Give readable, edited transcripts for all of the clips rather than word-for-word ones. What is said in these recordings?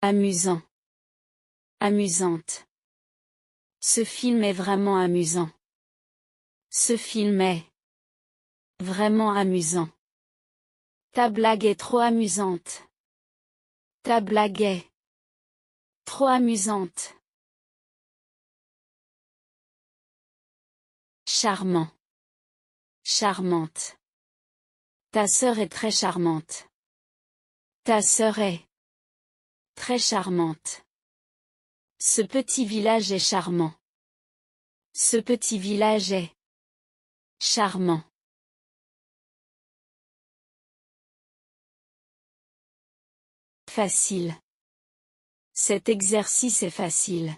Amusant. Amusante. Ce film est vraiment amusant. Ce film est vraiment amusant. Ta blague est trop amusante. Ta blague est trop amusante. Charmant. Charmante. Ta sœur est très charmante. Ta sœur est très charmante. Ce petit village est charmant. Ce petit village est charmant. Facile. Cet exercice est facile.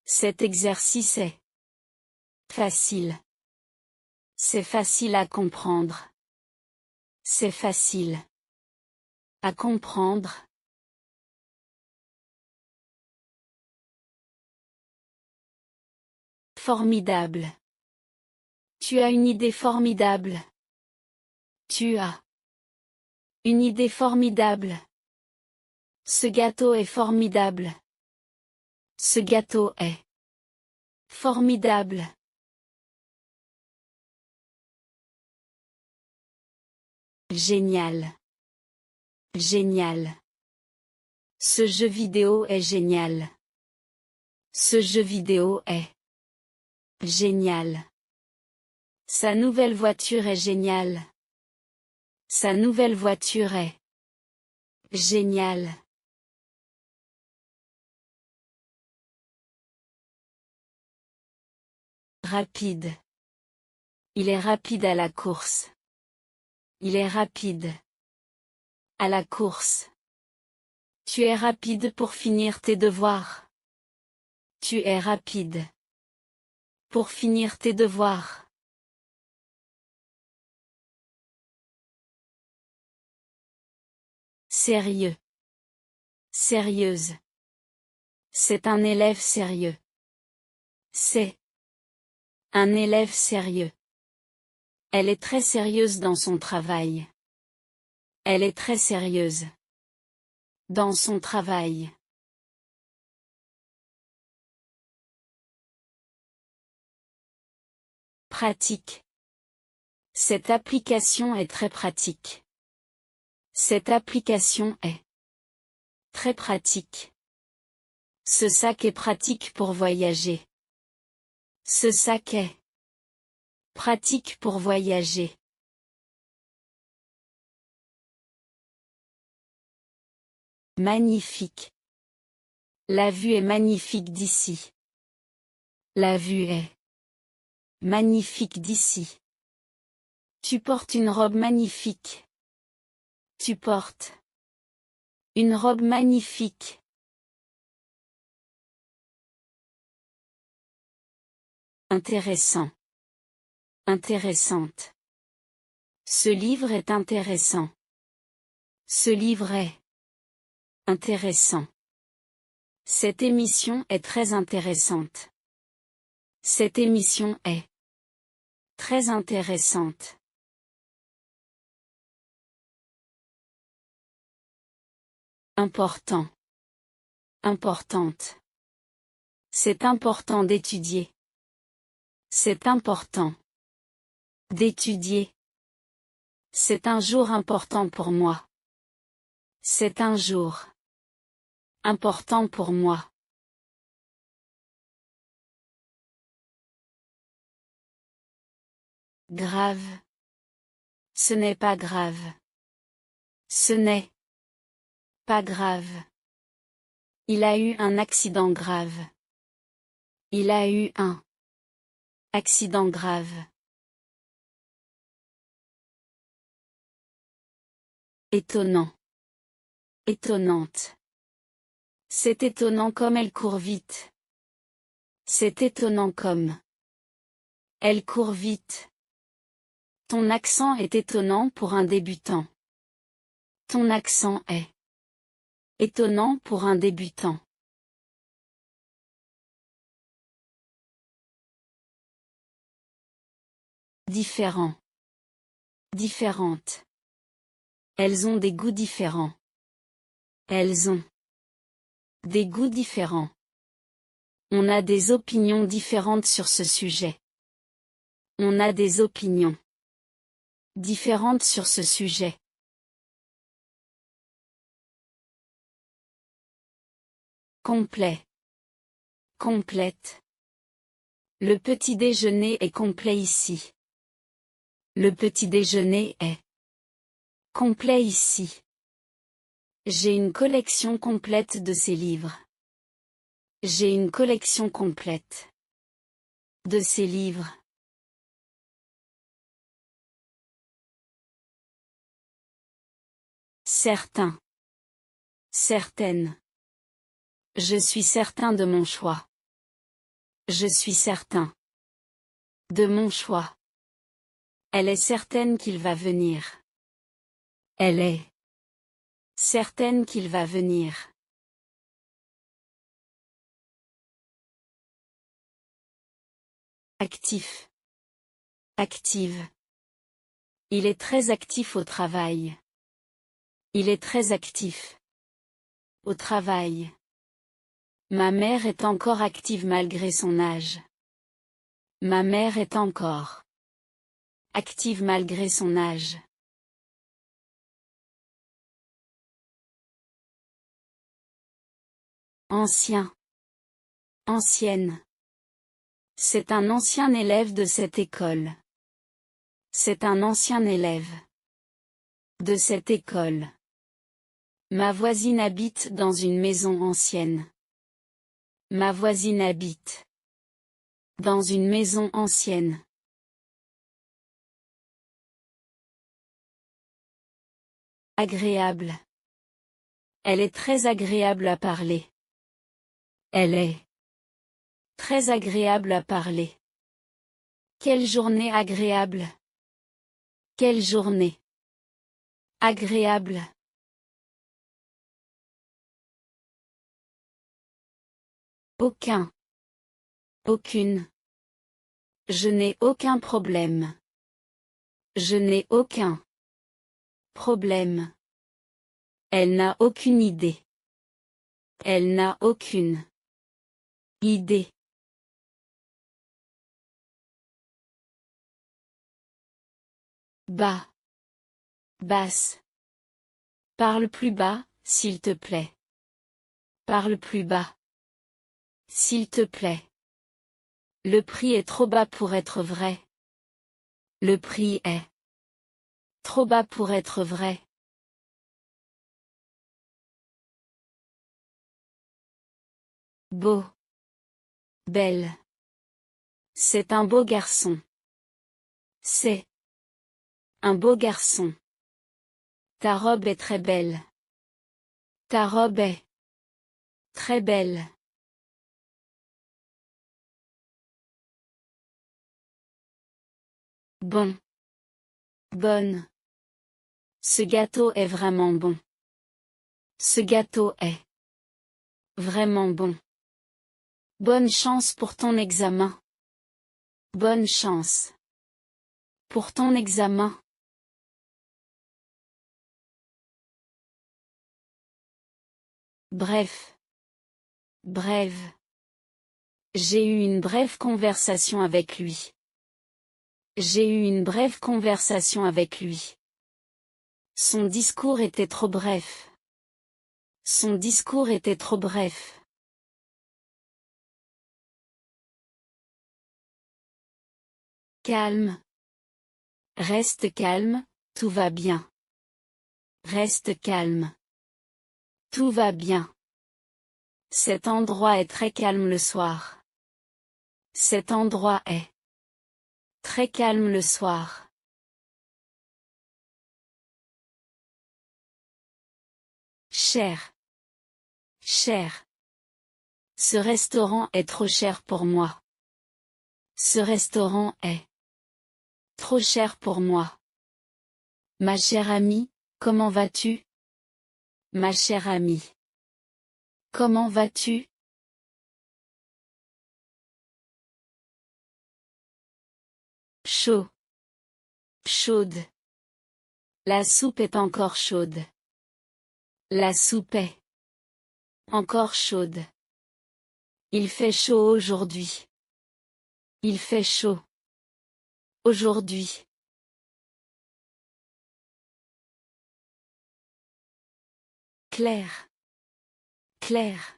Cet exercice est facile. C'est facile à comprendre. C'est facile à comprendre. Formidable. Tu as une idée formidable. Tu as une idée formidable. Ce gâteau est formidable. Ce gâteau est formidable. Génial. Génial. Ce jeu vidéo est génial. Ce jeu vidéo est génial. Sa nouvelle voiture est géniale. Sa nouvelle voiture est géniale. Rapide. Il est rapide à la course. Il est rapide à la course. Tu es rapide pour finir tes devoirs. Tu es rapide pour finir tes devoirs. Sérieux. Sérieuse. C'est un élève sérieux. C'est un élève sérieux. Elle est très sérieuse dans son travail. Elle est très sérieuse dans son travail. Pratique. Cette application est très pratique. Cette application est très pratique. Ce sac est pratique pour voyager. Ce sac est pratique pour voyager. Magnifique. La vue est magnifique d'ici. La vue est magnifique d'ici. Tu portes une robe magnifique. Tu portes une robe magnifique. Intéressant. Intéressante. Ce livre est intéressant. Ce livre est intéressant. Cette émission est très intéressante. Cette émission est très intéressante. Important. Importante. C'est important d'étudier. C'est important d'étudier. C'est un jour important pour moi. C'est un jour important pour moi. Grave. Ce n'est pas grave. Ce n'est pas grave. Il a eu un accident grave. Il a eu un accident grave. Étonnant. Étonnante. C'est étonnant comme elle court vite. C'est étonnant comme elle court vite. Ton accent est étonnant pour un débutant. Ton accent est étonnant pour un débutant. Différent. Différente. Elles ont des goûts différents. Elles ont Des goûts différents. On a des opinions différentes sur ce sujet. On a des opinions différentes sur ce sujet. Complet. Complète. Le petit déjeuner est complet ici. Le petit déjeuner est complet ici. J'ai une collection complète de ces livres. J'ai une collection complète de ces livres. Certains. Certaines. Je suis certain de mon choix. Je suis certain de mon choix. Elle est certaine qu'il va venir. Elle est certaine qu'il va venir. Actif. Active. Il est très actif au travail. Il est très actif au travail. Ma mère est encore active malgré son âge. Ma mère est encore active malgré son âge. Ancien. Ancienne. C'est un ancien élève de cette école. C'est un ancien élève de cette école. Ma voisine habite dans une maison ancienne. Ma voisine habite dans une maison ancienne. Agréable. Elle est très agréable à parler. Elle est très agréable à parler. Quelle journée agréable. Quelle journée agréable. Aucun. Aucune. Je n'ai aucun problème. Je n'ai aucun problème. Elle n'a aucune idée. Elle n'a aucune idée. Bas. Basse. Parle plus bas, s'il te plaît. Parle plus bas. S'il te plaît. Le prix est trop bas pour être vrai. Le prix est trop bas pour être vrai. Beau. Belle. C'est un beau garçon. C'est un beau garçon. Ta robe est très belle. Ta robe est très belle. Bon. Bonne. Ce gâteau est vraiment bon. Ce gâteau est vraiment bon. Bonne chance pour ton examen. Bonne chance pour ton examen. Bref. Brève. J'ai eu une brève conversation avec lui. J'ai eu une brève conversation avec lui. Son discours était trop bref. Son discours était trop bref. Calme. Reste calme, tout va bien. Reste calme. Tout va bien. Cet endroit est très calme le soir. Cet endroit est très calme le soir. Cher. Cher. Ce restaurant est trop cher pour moi. Ce restaurant est trop cher pour moi. Ma chère amie, comment vas-tu? Ma chère amie. Comment vas-tu? Chaud. Chaude. La soupe est encore chaude. La soupe est Encore chaude. Il fait chaud aujourd'hui. Il fait chaud. Aujourd'hui. Clair. Clair.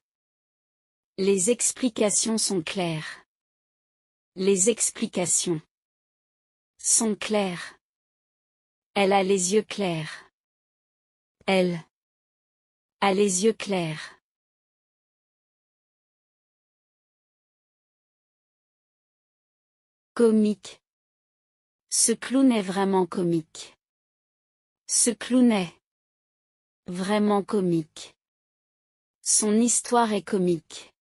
Les explications sont claires. Les explications sont claires. Elle a les yeux clairs. Elle a les yeux clairs. Comique. Ce clown est vraiment comique. Ce clown est vraiment comique. Son histoire est comique.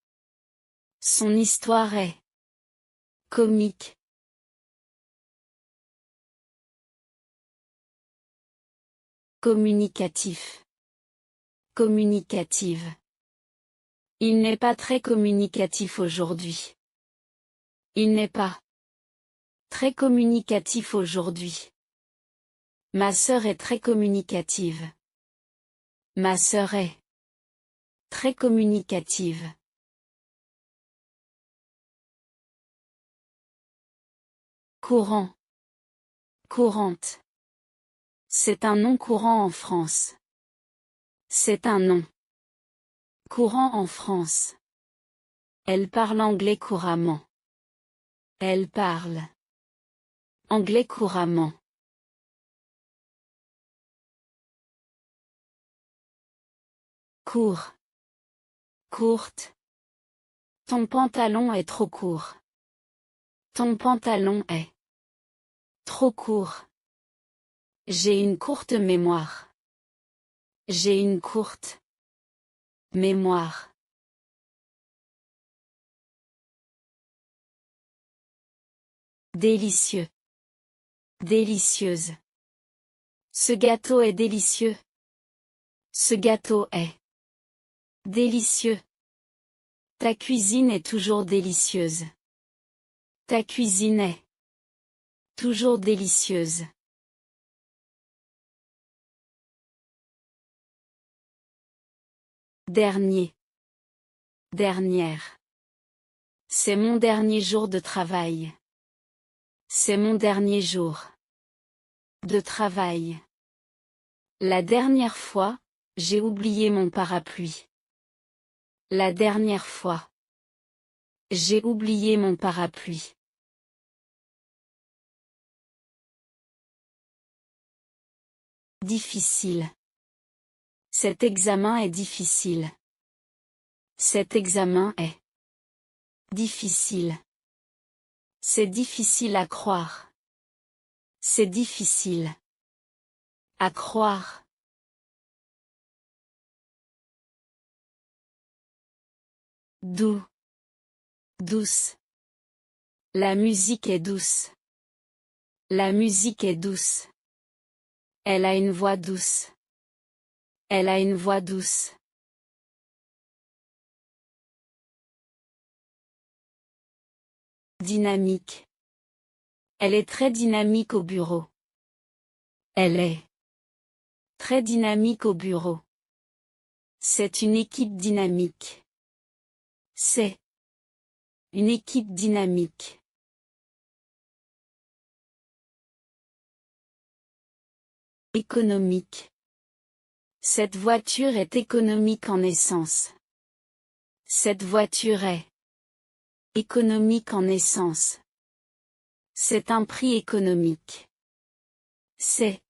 Son histoire est comique. Communicatif. Communicative. Il n'est pas très communicatif aujourd'hui. Il n'est pas très communicatif aujourd'hui. Ma sœur est très communicative. Ma sœur est très communicative. Courant. Courante. C'est un nom courant en France. C'est un nom courant en France. Elle parle anglais couramment. Elle parle anglais couramment. Court. Courte. Ton pantalon est trop court. Ton pantalon est trop court. J'ai une courte mémoire. J'ai une courte mémoire. Délicieux. Délicieuse. Ce gâteau est délicieux. Ce gâteau est délicieux. Ta cuisine est toujours délicieuse. Ta cuisine est toujours délicieuse. Dernier. Dernière. C'est mon dernier jour de travail. C'est mon dernier jour de travail. La dernière fois, j'ai oublié mon parapluie. La dernière fois, j'ai oublié mon parapluie. Difficile. Cet examen est difficile. Cet examen est difficile. C'est difficile à croire. C'est difficile à croire. Doux. Douce. La musique est douce. La musique est douce. Elle a une voix douce. Elle a une voix douce. Dynamique. Elle est très dynamique au bureau. Elle est très dynamique au bureau. C'est une équipe dynamique. C'est une équipe dynamique. Économique. Cette voiture est économique en essence. Cette voiture est économique en essence. C'est un prix économique. C'est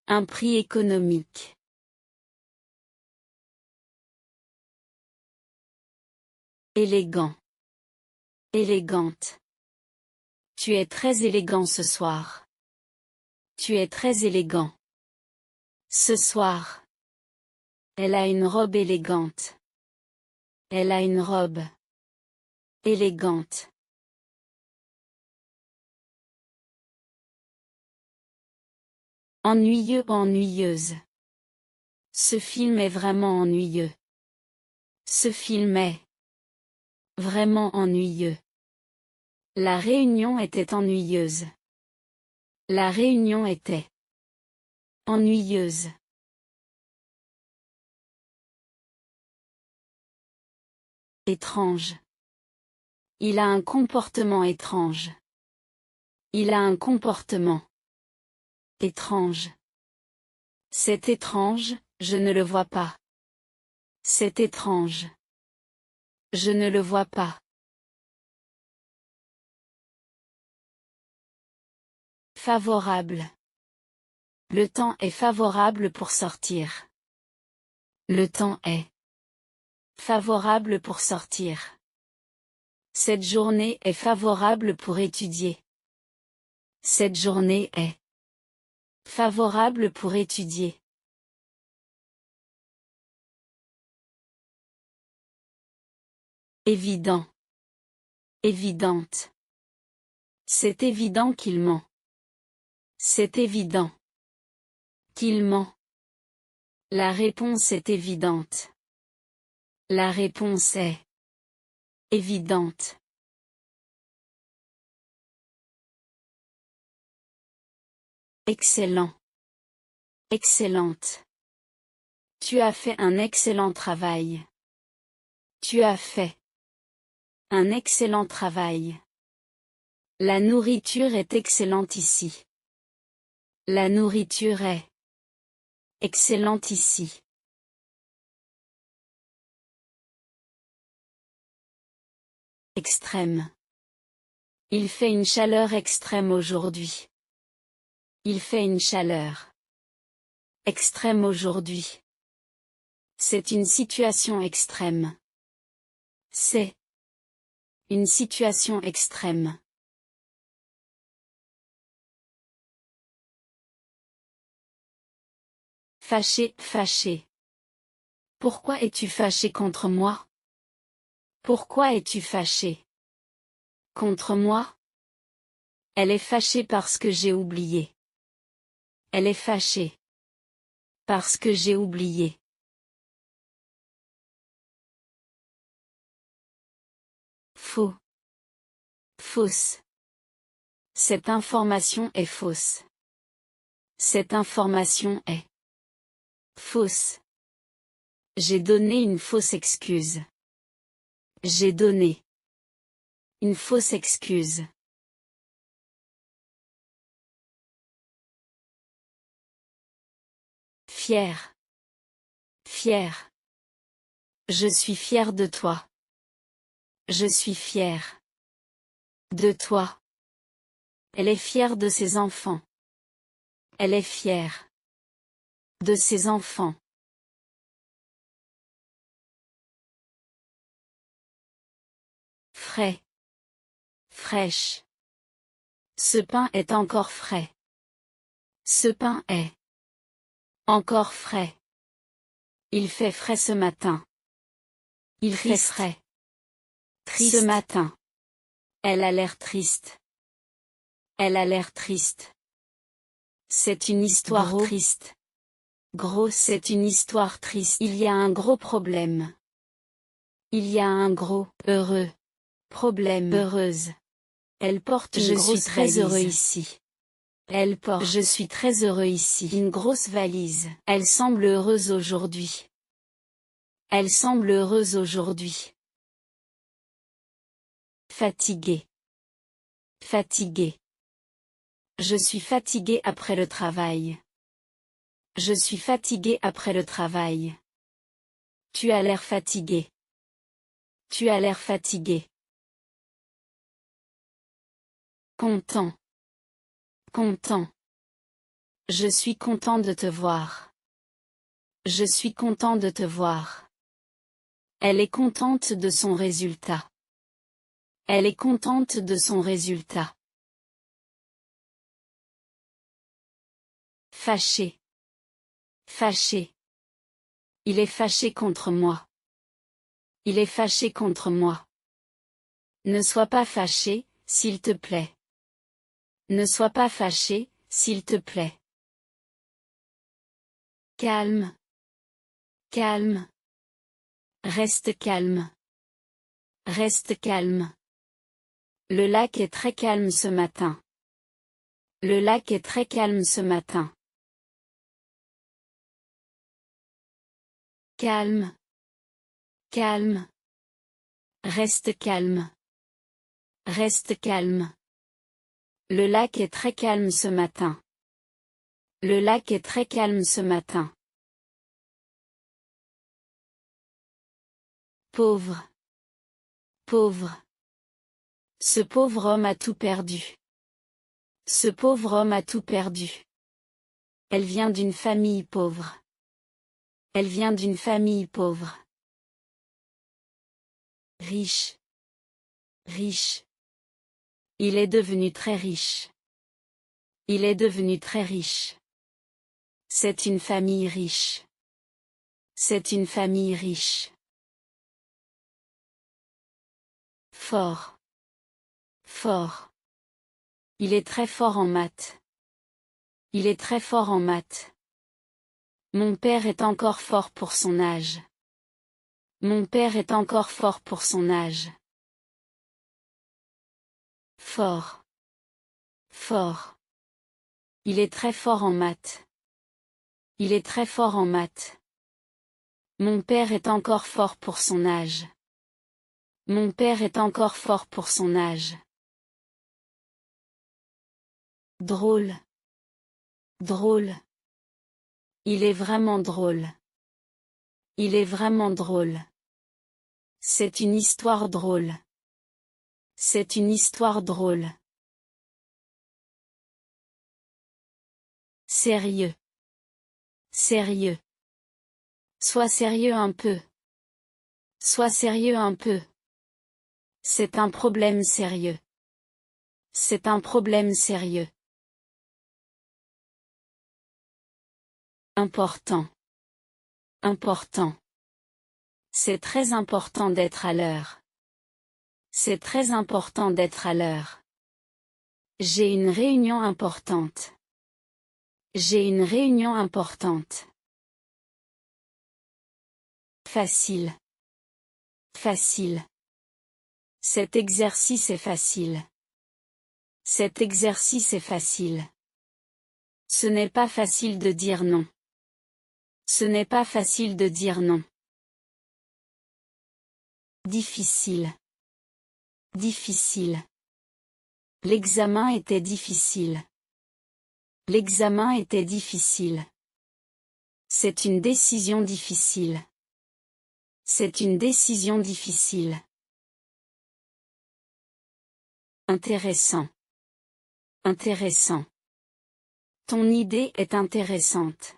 un prix économique. Élégant. Élégante. Tu es très élégant ce soir. Tu es très élégant. Ce soir. Elle a une robe élégante. Elle a une robe élégante. Ennuyeux, ennuyeuse. Ce film est vraiment ennuyeux. Ce film est vraiment ennuyeux. La réunion était ennuyeuse. La réunion était ennuyeuse. Étrange. Il a un comportement étrange. Il a un comportement étrange. C'est étrange, je ne le vois pas. C'est étrange. Je ne le vois pas. Favorable. Le temps est favorable pour sortir. Le temps est favorable pour sortir. Cette journée est favorable pour étudier. Cette journée est favorable pour étudier. Évident. Évidente. C'est évident qu'il ment. C'est évident qu'il ment. La réponse est évidente. La réponse est évidente. Excellent. Excellente. Tu as fait un excellent travail. Tu as fait un excellent travail. La nourriture est excellente ici. La nourriture est excellente ici. Extrême. Il fait une chaleur extrême aujourd'hui. Il fait une chaleur extrême aujourd'hui. C'est une situation extrême. C'est une situation extrême. Fâché, fâché. Pourquoi es-tu fâché contre moi? Pourquoi es-tu fâché contre moi? Elle est fâchée parce que j'ai oublié. Elle est fâchée parce que j'ai oublié. Faux. Fausse. Cette information est fausse. Cette information est fausse. J'ai donné une fausse excuse. J'ai donné une fausse excuse. Fier. Fier. Je suis fier de toi. Je suis fier de toi. Elle est fière de ses enfants. Elle est fière de ses enfants. Frais. Fraîche. Ce pain est encore frais. Ce pain est encore frais. Il fait frais ce matin. Il fait frais. Triste. Ce matin. Elle a l'air triste. Elle a l'air triste. C'est une histoire triste. Gros, c'est une histoire triste. Il y a un gros problème. Il y a un gros, heureux, problème. Heureuse. Elle porte une grosse valise. Je suis très heureux ici. Elle porte. Je suis très heureux ici. Une grosse valise. Elle semble heureuse aujourd'hui. Elle semble heureuse aujourd'hui. Fatiguée. Fatiguée. Je suis fatiguée après le travail. Je suis fatiguée après le travail. Tu as l'air fatigué. Tu as l'air fatigué. Content. Content. Je suis content de te voir. Je suis content de te voir. Elle est contente de son résultat. Elle est contente de son résultat. Fâché. Fâché. Il est fâché contre moi. Il est fâché contre moi. Ne sois pas fâché, s'il te plaît. Ne sois pas fâché, s'il te plaît. Calme. Calme. Reste calme. Reste calme. Le lac est très calme ce matin. Le lac est très calme ce matin. Calme. Calme. Reste calme. Reste calme. Le lac est très calme ce matin. Le lac est très calme ce matin. Pauvre. Pauvre. Ce pauvre homme a tout perdu. Ce pauvre homme a tout perdu. Elle vient d'une famille pauvre. Elle vient d'une famille pauvre. Riche. Riche. Il est devenu très riche. Il est devenu très riche. C'est une famille riche. C'est une famille riche. Fort. Fort. Il est très fort en maths. Il est très fort en maths. Mon père est encore fort pour son âge. Mon père est encore fort pour son âge. Fort. Fort. Il est très fort en maths. Il est très fort en maths. Mon père est encore fort pour son âge. Mon père est encore fort pour son âge. Drôle. Drôle. Il est vraiment drôle. Il est vraiment drôle. C'est une histoire drôle. C'est une histoire drôle. Sérieux. Sérieux. Sois sérieux un peu. Sois sérieux un peu. C'est un problème sérieux. C'est un problème sérieux. Important. Important. C'est très important d'être à l'heure. C'est très important d'être à l'heure. J'ai une réunion importante. J'ai une réunion importante. Facile. Facile. Cet exercice est facile. Cet exercice est facile. Ce n'est pas facile de dire non. Ce n'est pas facile de dire non. Difficile. Difficile. L'examen était difficile. L'examen était difficile. C'est une décision difficile. C'est une décision difficile. Intéressant. Intéressant. Ton idée est intéressante.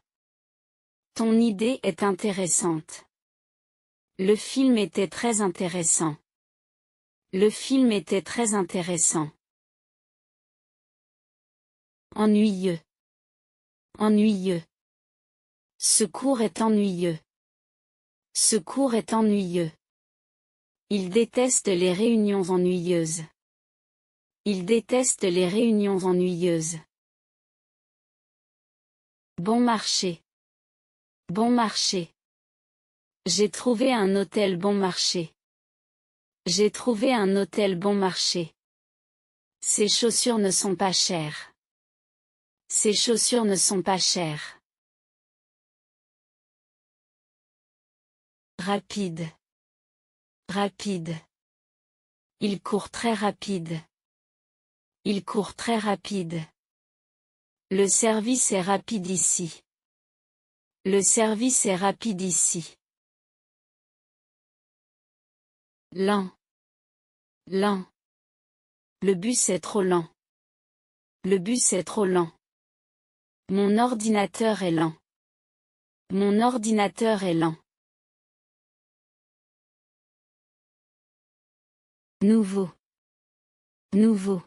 Ton idée est intéressante. Le film était très intéressant. Le film était très intéressant. Ennuyeux. Ennuyeux. Ce cours est ennuyeux. Ce cours est ennuyeux. Il déteste les réunions ennuyeuses. Il déteste les réunions ennuyeuses. Bon marché. Bon marché. J'ai trouvé un hôtel bon marché. J'ai trouvé un hôtel bon marché. Ces chaussures ne sont pas chères. Ces chaussures ne sont pas chères. Rapide. Rapide. Il court très rapide. Il court très rapide. Le service est rapide ici. Le service est rapide ici. Lent. Lent. Le bus est trop lent. Le bus est trop lent. Mon ordinateur est lent. Mon ordinateur est lent. Nouveau. Nouveau.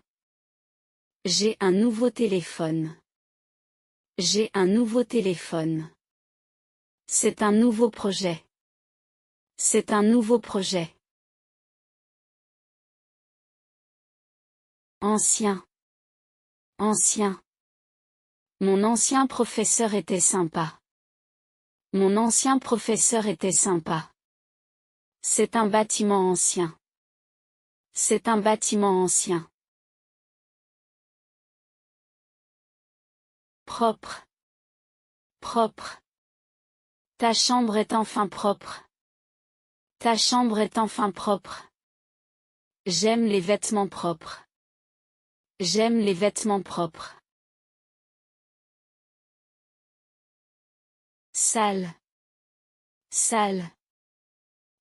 J'ai un nouveau téléphone. J'ai un nouveau téléphone. C'est un nouveau projet. C'est un nouveau projet. Ancien. Ancien. Mon ancien professeur était sympa. Mon ancien professeur était sympa. C'est un bâtiment ancien. C'est un bâtiment ancien. Propre. Propre. Ta chambre est enfin propre. Ta chambre est enfin propre. J'aime les vêtements propres. J'aime les vêtements propres. Sale. Sale.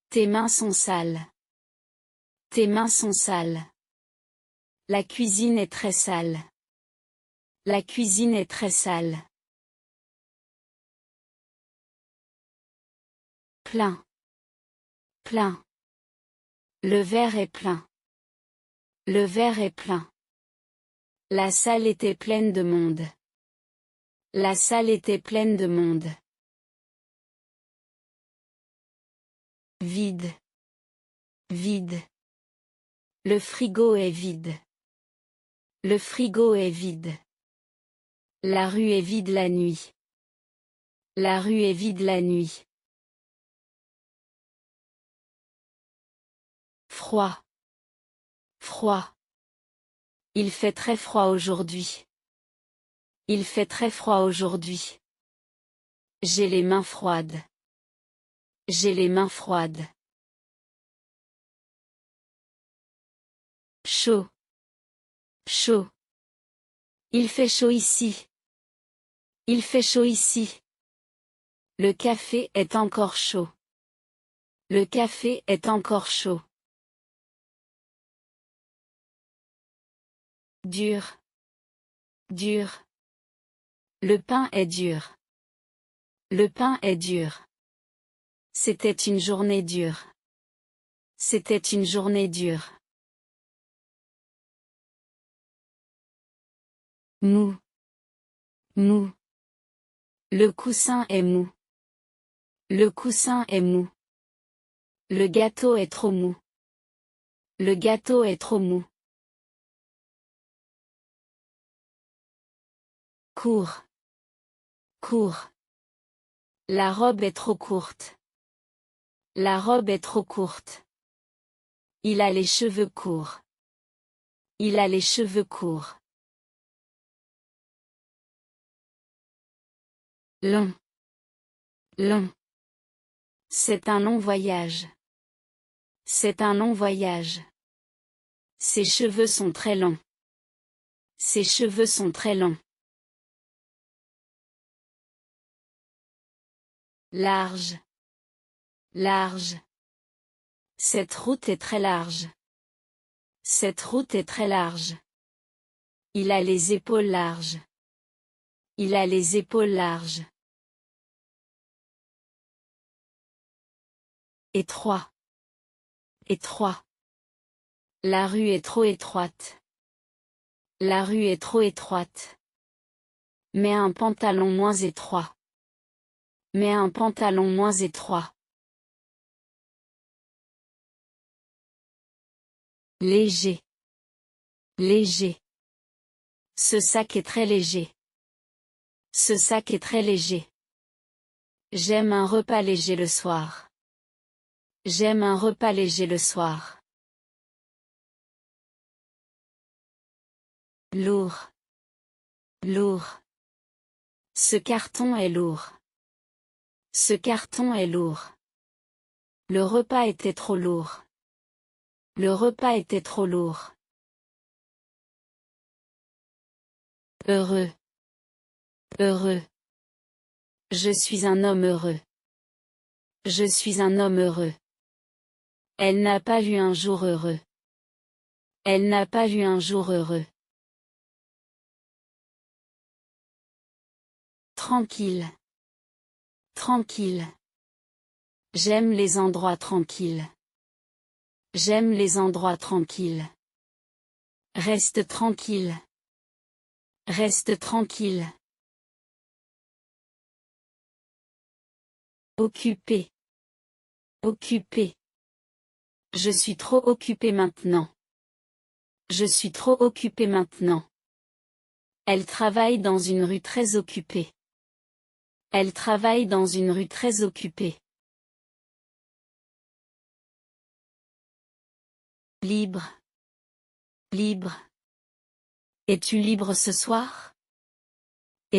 Tes mains sont sales. Tes mains sont sales. La cuisine est très sale. La cuisine est très sale. Plein. Plein. Le verre est plein. Le verre est plein. La salle était pleine de monde. La salle était pleine de monde. Vide. Vide. Le frigo est vide. Le frigo est vide. La rue est vide la nuit. La rue est vide la nuit. Froid. Froid. Il fait très froid aujourd'hui. Il fait très froid aujourd'hui. J'ai les mains froides. J'ai les mains froides. Chaud. Chaud. Il fait chaud ici. Il fait chaud ici. Le café est encore chaud. Le café est encore chaud. Dur. Dur. Le pain est dur. Le pain est dur. C'était une journée dure. C'était une journée dure. Mou. Mou. Le coussin est mou. Le coussin est mou. Le gâteau est trop mou. Le gâteau est trop mou. Court. Court. La robe est trop courte. La robe est trop courte. Il a les cheveux courts. Il a les cheveux courts. Long. Long. C'est un long voyage. C'est un long voyage. Ses cheveux sont très longs. Ses cheveux sont très longs. Large. Large. Cette route est très large. Cette route est très large. Il a les épaules larges. Il a les épaules larges. Étroit. Étroit. La rue est trop étroite. La rue est trop étroite. Mets un pantalon moins étroit. Mets un pantalon moins étroit. Léger. Léger. Ce sac est très léger. Ce sac est très léger. J'aime un repas léger le soir. J'aime un repas léger le soir. Lourd. Lourd. Ce carton est lourd. Ce carton est lourd. Le repas était trop lourd. Le repas était trop lourd. Heureux. Heureux. Je suis un homme heureux. Je suis un homme heureux. Elle n'a pas eu un jour heureux. Elle n'a pas eu un jour heureux. Tranquille. Tranquille. J'aime les endroits tranquilles. J'aime les endroits tranquilles. Reste tranquille. Reste tranquille. Occupé. Occupé. Je suis trop occupé maintenant. Je suis trop occupé maintenant. Elle travaille dans une rue très occupée. Elle travaille dans une rue très occupée. Libre. Libre. Es-tu libre ce soir?